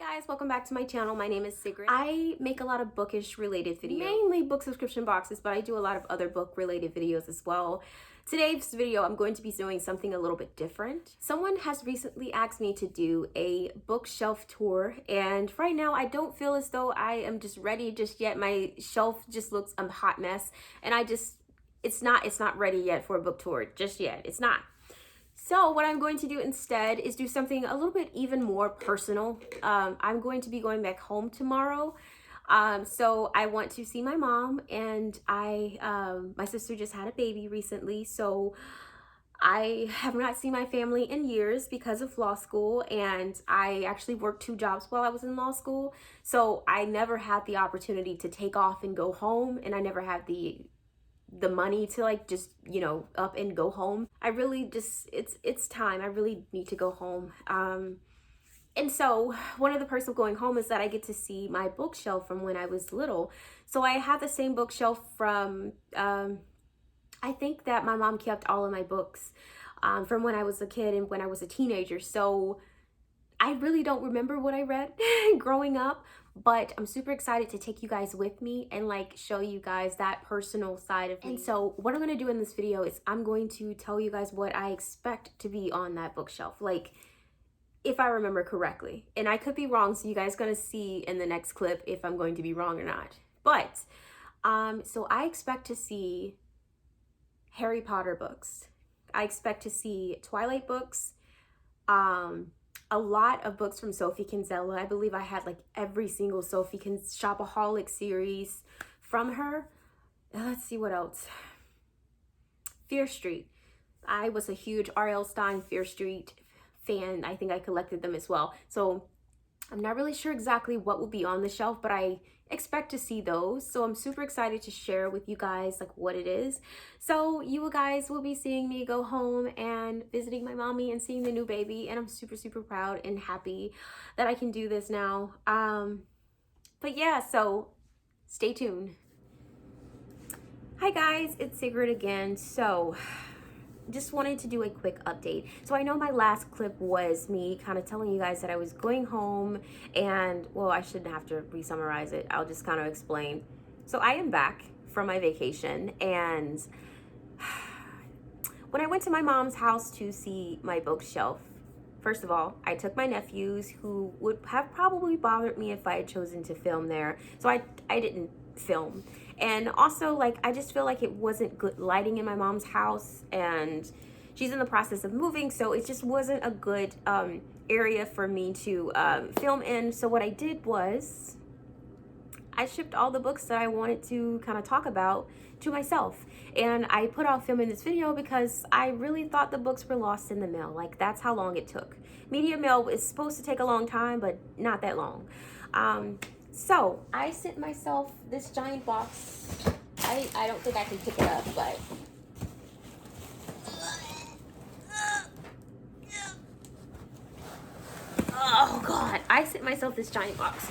Guys, welcome back to my channel. My name is Sigrid. I make a lot of bookish related videos, mainly book subscription boxes, but I do a lot of other book related videos as well. Today's video, I'm going to be doing something a little bit different. Someone has recently asked me to do a bookshelf tour, and right now I don't feel as though I am just ready just yet. My shelf just looks a hot mess, and it's not ready yet for a book tour just yet. It's not. So what I'm going to do instead is do something a little bit even more personal. I'm going to be going back home tomorrow. So I want to see my mom, and my sister just had a baby recently. So I have not seen my family in years because of law school, and I actually worked 2 jobs while I was in law school. So I never had the opportunity to take off and go home, and I never had the money to like just, you know, up and go home. I really just, it's time. I really need to go home. And so one of the perks of going home is that I get to see my bookshelf from when I was little. So I have the same bookshelf from, I think that my mom kept all of my books from when I was a kid and when I was a teenager. So I really don't remember what I read growing up, but I'm super excited to take you guys with me and like show you guys that personal side of me. And so what I'm going to do in this video is I'm going to tell you guys what I expect to be on that bookshelf, like if I remember correctly. And I could be wrong, so you guys going to see in the next clip if I'm going to be wrong or not. But so I expect to see Harry Potter books. I expect to see Twilight books, a lot of books from Sophie Kinsella. I believe I had like every single Sophie Shopaholic series from her. Let's see what else. Fear Street. I was a huge R.L. Stine Fear Street fan. I think I collected them as well. So I'm not really sure exactly what will be on the shelf, but I expect to see those. So I'm super excited to share with you guys like what it is. So you guys will be seeing me go home and visiting my mommy and seeing the new baby, and I'm super proud and happy that I can do this now. But yeah, so stay tuned. Hi guys, it's Sigrid again. So just wanted to do a quick update. So I know my last clip was me kind of telling you guys that I was going home, and well, I shouldn't have to re-summarize it. I'll just kind of explain. So I am back from my vacation, and when I went to my mom's house to see my bookshelf, first of all, I took my nephews, who would have probably bothered me if I had chosen to film there. So I didn't film. And also, like, I just feel like it wasn't good lighting in my mom's house, and she's in the process of moving, so it just wasn't a good area for me to film in. So what I did was I shipped all the books that I wanted to kind of talk about to myself, and I put off filming this video because I really thought the books were lost in the mail. Like, that's how long it took. Media mail is supposed to take a long time, but not that long. So I sent myself this giant box. I don't think I can pick it up, but oh god, I sent myself this giant box.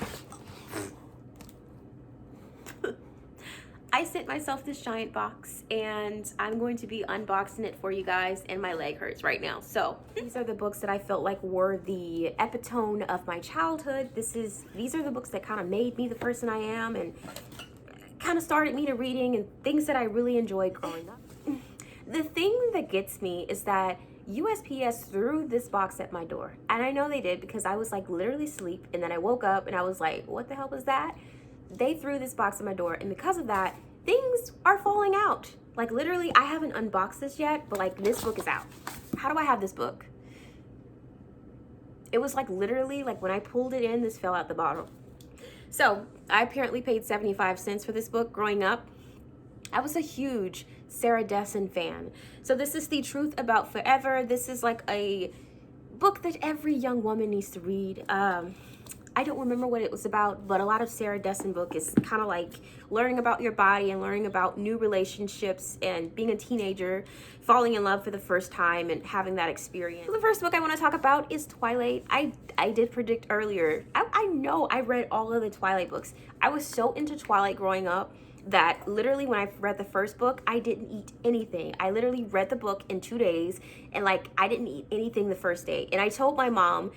I sent myself this giant box, and I'm going to be unboxing it for you guys, and my leg hurts right now. So these are the books that I felt like were the epitome of my childhood. These are the books that kind of made me the person I am and kind of started me to reading and things that I really enjoyed growing up. The thing that gets me is that USPS threw this box at my door, and I know they did because I was like literally asleep, and then I woke up and I was like, what the hell was that? They threw this box at my door, and because of that, things are falling out. Like, literally, I haven't unboxed this yet, but like, this book is out. How do I have this book? It was like literally, like when I pulled it in, this fell out the bottle. So I apparently paid 75 cents for this book growing up. I was a huge Sarah Dessen fan. So this is The Truth About Forever. This is like a book that every young woman needs to read. I don't remember what it was about, but a lot of Sarah Dessen book is kind of like learning about your body and learning about new relationships and being a teenager, falling in love for the first time and having that experience. So the first book I want to talk about is Twilight. I did predict earlier. I know I read all of the Twilight books. I was so into Twilight growing up that literally when I read the first book, I didn't eat anything. I literally read the book in 2 days, and like I didn't eat anything the first day. And I told my mom,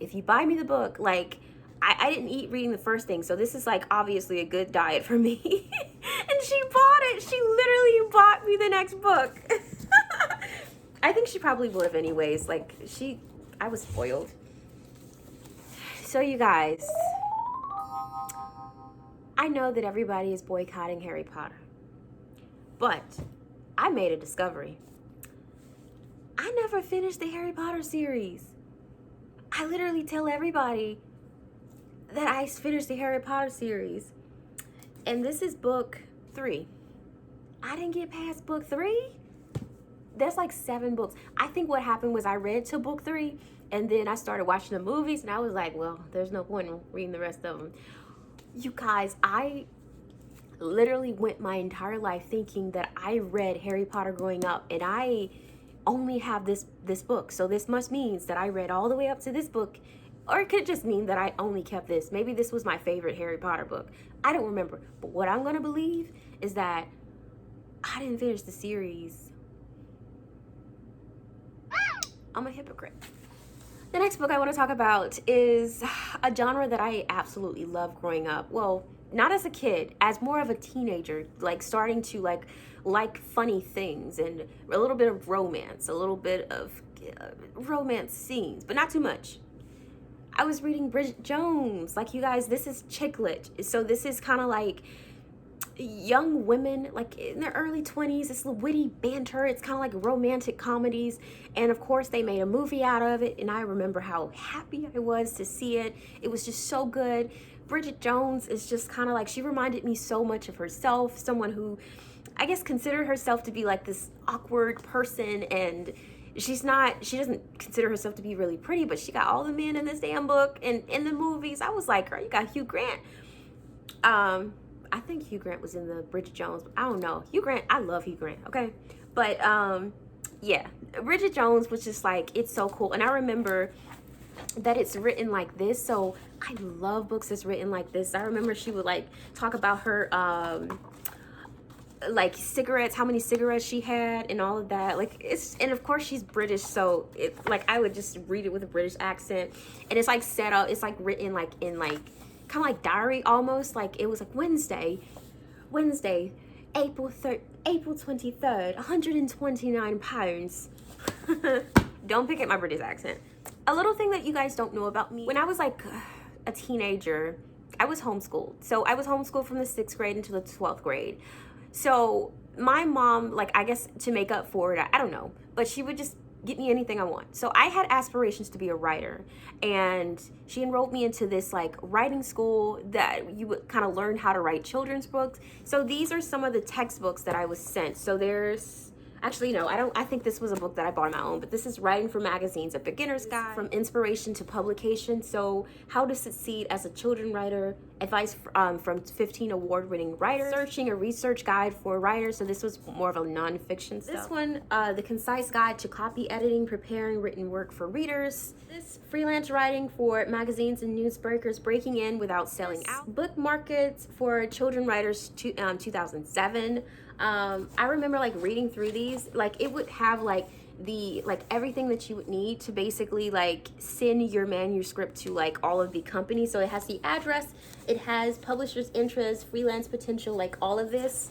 if you buy me the book, like I didn't eat reading the first thing, so this is like obviously a good diet for me. And she bought it. She literally bought me the next book. I think she probably would have anyways. Like, I was spoiled. So you guys, I know that everybody is boycotting Harry Potter, but I made a discovery. I never finished the Harry Potter series. I literally tell everybody that I finished the Harry Potter series. And this is book 3. I didn't get past book 3. There's like 7 books. I think what happened was I read to book 3 and then I started watching the movies and I was like, well, there's no point in reading the rest of them. You guys, I literally went my entire life thinking that I read Harry Potter growing up, and I only have this book. So this must means that I read all the way up to this book, or it could just mean that I only kept this. Maybe this was my favorite Harry Potter book. I don't remember. But what I'm going to believe is that I didn't finish the series. I'm a hypocrite. The next book I want to talk about is a genre that I absolutely loved growing up. Well, not as a kid, as more of a teenager, like starting to like funny things and a little bit of romance, a little bit of romance scenes, but not too much. I was reading Bridget Jones. Like, you guys, this is chick lit. So this is kind of like young women, like in their early 20s. It's witty banter. It's kind of like romantic comedies. And of course, they made a movie out of it. And I remember how happy I was to see it. It was just so good. Bridget Jones is just kind of like, she reminded me so much of herself. Someone who, I guess, considered herself to be like this awkward person. And she doesn't consider herself to be really pretty, but she got all the men in this damn book and in the movies. I was like, girl, you got Hugh Grant. I think Hugh Grant was in the Bridget Jones. I don't know. Hugh Grant, I love Hugh Grant, okay? But, yeah. Bridget Jones was just like, it's so cool. And I remember that it's written like this. So I love books that's written like this. I remember she would, like, talk about her, like, cigarettes, how many cigarettes she had and all of that. Like, and of course she's British, so it, like, I would just read it with a British accent. And it's, like, set up, it's, like, written, like, in, like, kind of like diary almost. Like, it was like Wednesday, April 23rd, 129 pounds. Don't pick at my British accent. A little thing that you guys don't know about me, when I was like a teenager, I was homeschooled. So I was homeschooled from the 6th grade into the 12th grade. So my mom, like, I guess to make up for it, I don't know, but she would just get me anything I want. So I had aspirations to be a writer, and she enrolled me into this like writing school that you would kind of learn how to write children's books. So these are some of the textbooks that I was sent. So there's actually, no, I think this was a book that I bought on my own, but this is Writing for Magazines, a beginner's guide from inspiration to publication. So how to succeed as a children's writer, advice from 15 award-winning writers, searching a research guide for writers. So this was more of a non-fiction stuff. This one, the concise guide to copy editing, preparing written work for readers. This freelance writing for magazines and newspapers, breaking in without selling out. Book markets for children writers, 2007. I remember like reading through these, like it would have like everything that you would need to basically like send your manuscript to like all of the companies. So it has the address, it has publisher's interest, freelance potential, like all of this.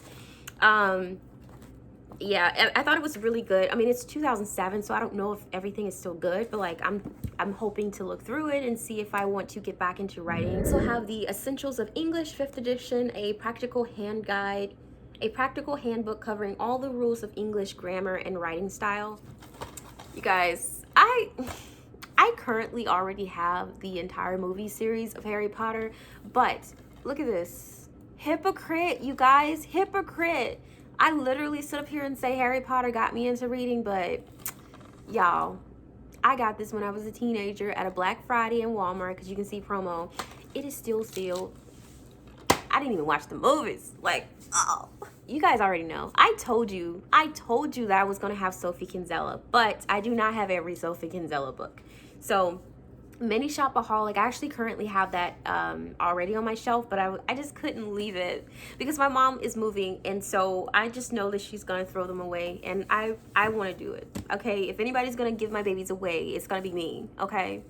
Yeah, I thought it was really good. I mean, it's 2007, so I don't know if everything is still good, but like I'm hoping to look through it and see if I want to get back into writing. So have the Essentials of English, 5th edition, a practical hand guide, a practical handbook covering all the rules of English grammar and writing style. You guys, I currently already have the entire movie series of Harry Potter, but look at this. Hypocrite, you guys, hypocrite. I literally sit up here and say Harry Potter got me into reading, but y'all, I got this when I was a teenager at a Black Friday in Walmart, because you can see promo. It is still sealed. I didn't even watch the movies. Like, oh. You guys already know. I told you that I was going to have Sophie Kinsella, but I do not have every Sophie Kinsella book. So, Mini Shopaholic, I actually currently have that already on my shelf, but I just couldn't leave it because my mom is moving, and so I just know that she's going to throw them away, and I want to do it, okay? If anybody's going to give my babies away, it's going to be me, okay?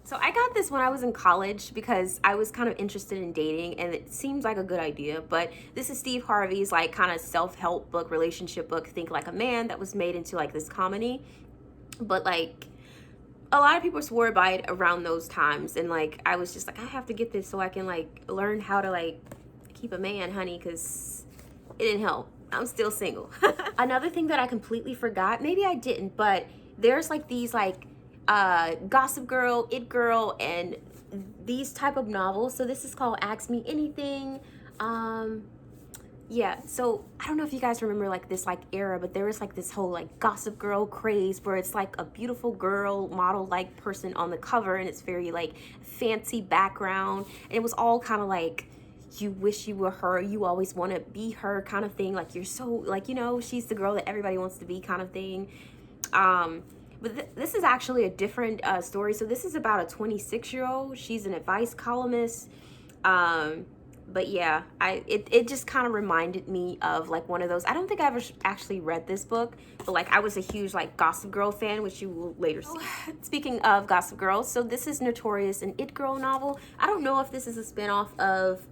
So I got this when I was in college because I was kind of interested in dating and it seems like a good idea. But this is Steve Harvey's like kind of self-help book, relationship book, Think Like a Man, that was made into like this comedy. But like a lot of people swore by it around those times, and like I was just like, I have to get this so I can like learn how to like keep a man, honey, because it didn't help. I'm still single. Another thing that I completely forgot, maybe I didn't, but there's like these like Gossip Girl, It Girl, and these type of novels. So this is called Ask Me Anything. Yeah, so I don't know if you guys remember like this like era, but there was like this whole like Gossip Girl craze where it's like a beautiful girl model like person on the cover, and it's very like fancy background, and it was all kind of like you wish you were her, you always want to be her kind of thing, like you're so like, you know, she's the girl that everybody wants to be kind of thing. But this is actually a different story. So this is about a 26-year-old. She's an advice columnist. But yeah, it just kind of reminded me of like one of those. I don't think I ever actually read this book, but like I was a huge like Gossip Girl fan, which you will later see. Speaking of Gossip Girl, so this is Notorious, an It Girl novel. I don't know if this is a spinoff of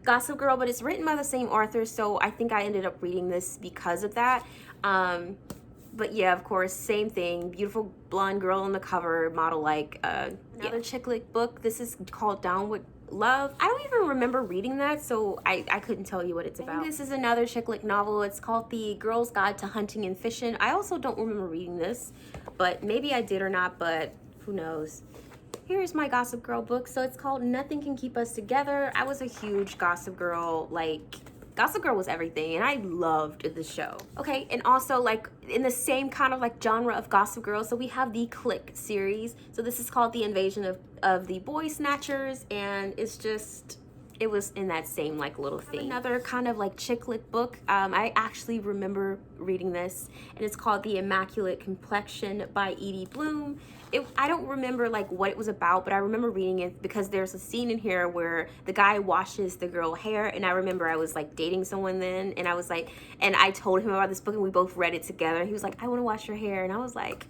Gossip Girl, but it's written by the same author, so I think I ended up reading this because of that. But yeah, of course, same thing. Beautiful blonde girl on the cover, model like. Another chick lit book. This is called Down with Love. I don't even remember reading that, so I couldn't tell you what it's about. This is another chick lit novel. It's called The Girl's Guide to Hunting and Fishing. I also don't remember reading this, but maybe I did or not, but who knows. Here's my Gossip Girl book. So it's called Nothing Can Keep Us Together. I was a huge Gossip Girl, like Gossip Girl was everything, and I loved the show. Okay, and also like in the same kind of like genre of Gossip Girl, so we have the Click series. So this is called The Invasion of the Boy Snatchers, and it's just, it was in that same like little thing. Another kind of like chick lit book. I actually remember reading this, and it's called The Immaculate Complexion by Edie Bloom. I don't remember like what it was about, but I remember reading it because there's a scene in here where the guy washes the girl hair, and I remember I was like dating someone then, and I was like, and I told him about this book and we both read it together. He was like, I want to wash your hair, and I was like,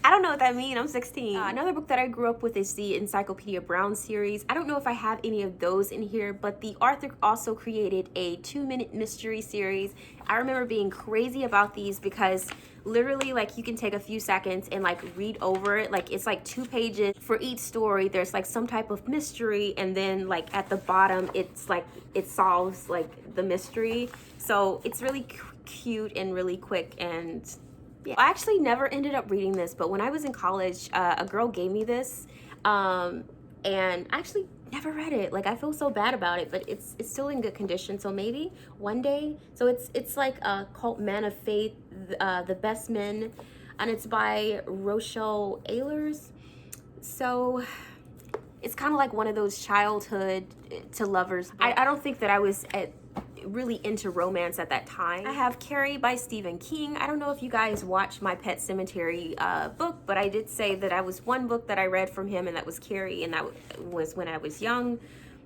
I don't know what that means. I'm 16. Another book that I grew up with is the Encyclopedia Brown series. I don't know if I have any of those in here, but the author also created a 2-minute mystery series. I remember being crazy about these because literally like you can take a few seconds and like read over it. Like it's like 2 pages for each story. There's like some type of mystery, and then like at the bottom it's like it solves like the mystery. So it's really cute and really quick, and yeah. I actually never ended up reading this, but when I was in college, a girl gave me this, and I actually never read it. Like I feel so bad about it, but it's still in good condition. So maybe one day. So it's like a cult Man of Faith, The Best Men, and it's by Rochelle Ehlers. So it's kind of like one of those childhood to lovers. I don't think that I was really into romance at that time. I have Carrie by Stephen King. I don't know if you guys watched my Pet Cemetery book, but I did say that I was one book that I read from him, and that was Carrie, and that was when I was young.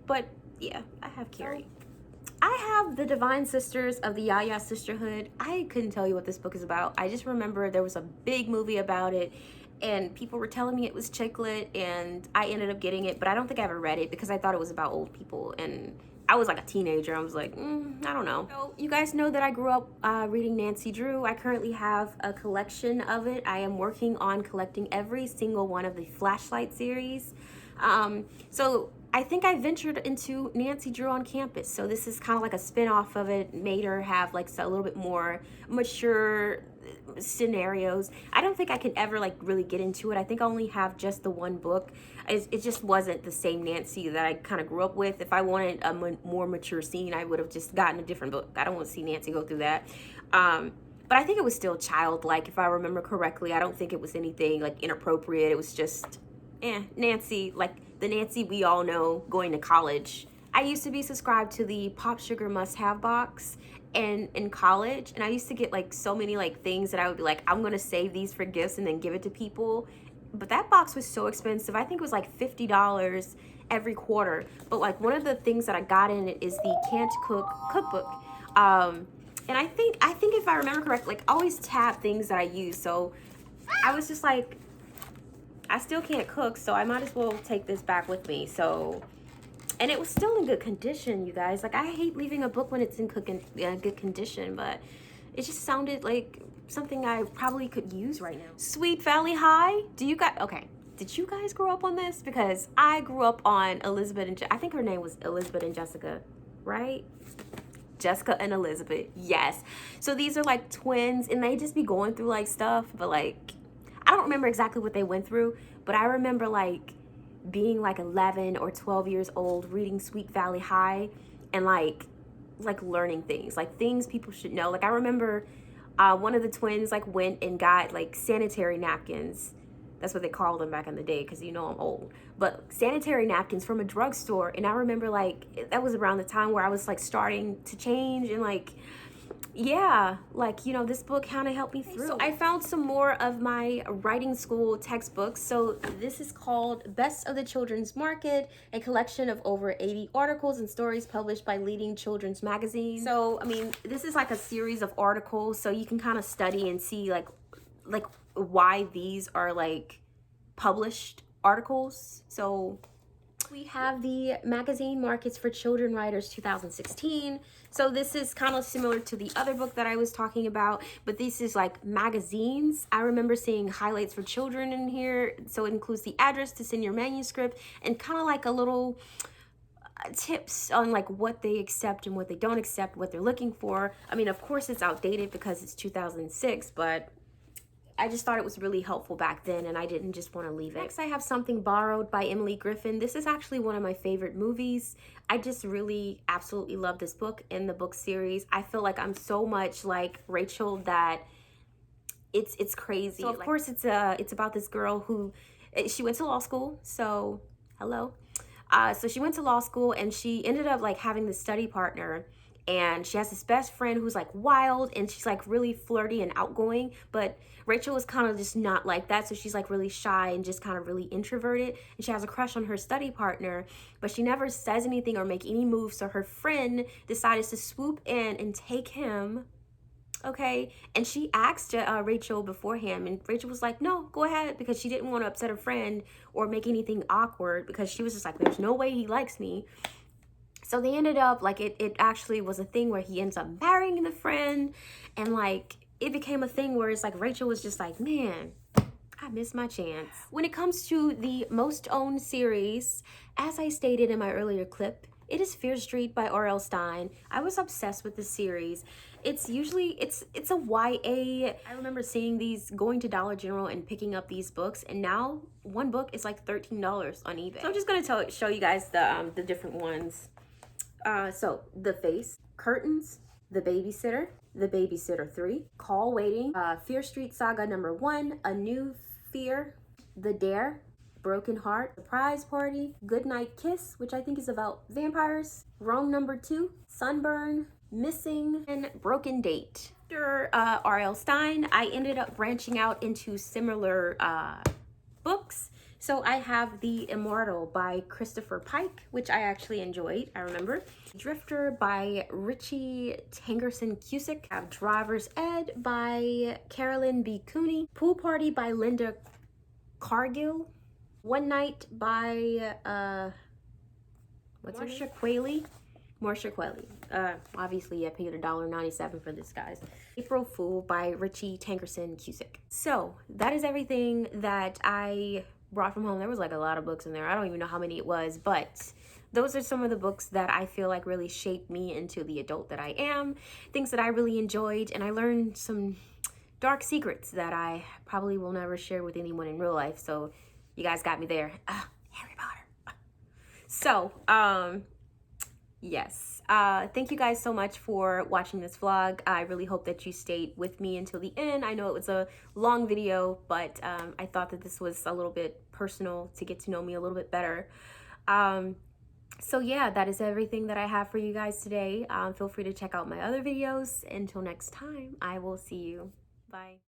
But yeah, I have Carrie. I have The Divine Sisters of the Yaya Sisterhood. I couldn't tell you what this book is about. I just remember there was a big movie about it, and people were telling me it was chick lit, and I ended up getting it, but I don't think I ever read it because I thought it was about old people, and I was like a teenager. I was like, I don't know. So you guys know that I grew up reading Nancy Drew. I currently have a collection of it. I am working on collecting every single one of the Flashlight series. So I think I ventured into Nancy Drew on campus. So this is kind of like a spin-off of it, made her have like a little bit more mature scenarios. I don't think I can ever like really get into it. I think I only have just the one book. It just wasn't the same Nancy that I kind of grew up with. If I wanted a more mature scene, I would have just gotten a different book. I don't want to see Nancy go through that. But I think it was still childlike, if I remember correctly. I don't think it was anything like inappropriate. It was just, Nancy, like the Nancy we all know going to college. I used to be subscribed to the Pop Sugar Must-Have box and in college, and I used to get like so many like things that I would be like, I'm gonna save these for gifts and then give it to people. But that box was so expensive. I think it was like $50 every quarter. But like one of the things that I got in it is the Can't Cook cookbook. And I think if I remember correctly, like I always tab things that I use. So I was just like, I still can't cook, so I might as well take this back with me. So, and it was still in good condition, you guys. Like, I hate leaving a book when it's in good condition, but it just sounded like something I probably could use right now. Sweet Valley High. Do you guys, okay, did you guys grow up on this? Because I grew up on Elizabeth and I think her name was Elizabeth and Jessica, right? Jessica and Elizabeth, yes. So these are like twins, and they just be going through like stuff, but like, I don't remember exactly what they went through, but I remember like being like 11 or 12 years old, reading Sweet Valley High, and like learning things, like things people should know. Like I remember one of the twins like went and got like sanitary napkins. That's what they called them back in the day, because you know I'm old. But sanitary napkins from a drugstore. And I remember like that was around the time where I was like starting to change, and like, yeah, like, you know, this book kind of helped me through. So I found some more of my writing school textbooks. So this is called Best of the Children's Market, a collection of over 80 articles and stories published by leading children's magazines. So, I mean, this is like a series of articles, so you can kind of study and see like why these are like published articles. So we have the Magazine Markets for Children Writers 2016. So this is kind of similar to the other book that I was talking about, but this is like magazines. I remember seeing highlights for children in here. So it includes the address to send your manuscript and kind of like a little tips on like what they accept and what they don't accept, what they're looking for. I mean, of course it's outdated because it's 2006, but I just thought it was really helpful back then, and I didn't just want to leave it. Next, I have Something Borrowed by Emily Griffin. This is actually one of my favorite movies. I just really absolutely love this book and the book series. I feel like I'm so much like Rachel that it's crazy. So of course it's about this girl who, she went to law school. So hello. So she went to law school, and she ended up like having this study partner. And she has this best friend who's like wild, and she's like really flirty and outgoing, but Rachel is kind of just not like that. So she's like really shy and just kind of really introverted, and she has a crush on her study partner, but she never says anything or make any moves. So her friend decides to swoop in and take him. Okay, and she asked Rachel beforehand, and Rachel was like, no, go ahead, because she didn't want to upset her friend or make anything awkward, because she was just like, there's no way he likes me. So they ended up, like, it actually was a thing where he ends up marrying the friend, and like it became a thing where it's like Rachel was just like, man, I missed my chance. When it comes to the most owned series, as I stated in my earlier clip, it is Fear Street by R.L. Stine. I was obsessed with this series. It's usually, it's a YA. I remember seeing these, going to Dollar General and picking up these books, and now one book is like $13 on eBay. So I'm just gonna show you guys the different ones. So The Face, Curtains, The Babysitter 3, Call Waiting, Fear Street Saga #1, A New Fear, The Dare, Broken Heart, Surprise Party, Goodnight Kiss, which I think is about vampires, Rome #2, Sunburn, Missing, and Broken Date. After R.L. Stine, I ended up branching out into similar books. So I have The Immortal by Christopher Pike, which I actually enjoyed, I remember. Drifter by Richie Tangerson-Cusick. I have Driver's Ed by Carolyn B. Cooney. Pool Party by Linda Cargill. One Night by Marcia Qualley. Obviously I paid $1.97 for this, guys. April Fool by Richie Tangerson-Cusick. So that is everything that I brought from home. There was like a lot of books in there. I don't even know how many it was, but those are some of the books that I feel like really shaped me into the adult that I am. Things that I really enjoyed, and I learned some dark secrets that I probably will never share with anyone in real life. So you guys got me there. Harry Potter. So, yes. Thank you guys so much for watching this vlog. I really hope that you stayed with me until the end. I know it was a long video, but I thought that this was a little bit personal to get to know me a little bit better. So yeah, that is everything that I have for you guys today. Feel free to check out my other videos. Until next time, I will see you. Bye.